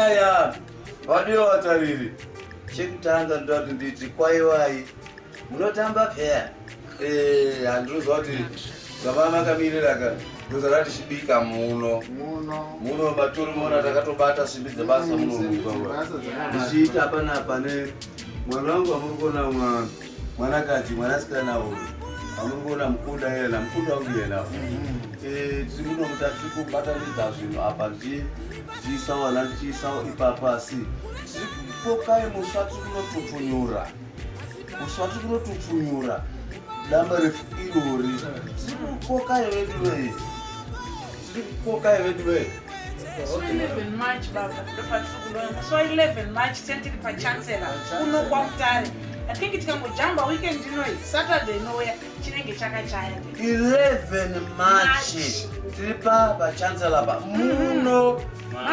ya wadiyo watariri chekutanga ndati nditi kwaiwai munotamba peya handinozwa kuti baba makamirira ndozarati chibika muno matoro mona takatobata simbi dzebasa muno ndichiita panapa ne mwana wangu amuri kuona mwanakadzi mwanasikana uyu amuri kuona mukunda yena mukunda wangu yena tiri munomuta tiri kubatanidza zvinhu apa ndichisawana ndichiisawo ipapasi tiri kupokai muswati kunotopfunyura damba refu irori tiri kupokai vedu vei So 11 March baba so 11 March tentiri pachancellor kuno kwaMutare. I think tikangojamba weekend inoi Saturday nowhere chinenge chakachaya 11 March tiri pachancellor pa muno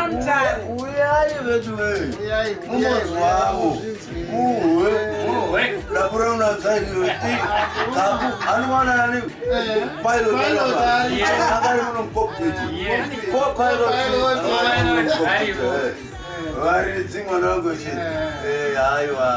Mutare uyai vedu vei mumozwawo lapura unadzaiyo kapu anowana nani pilot akari muno cockpit vari dzimwana wangu aiwa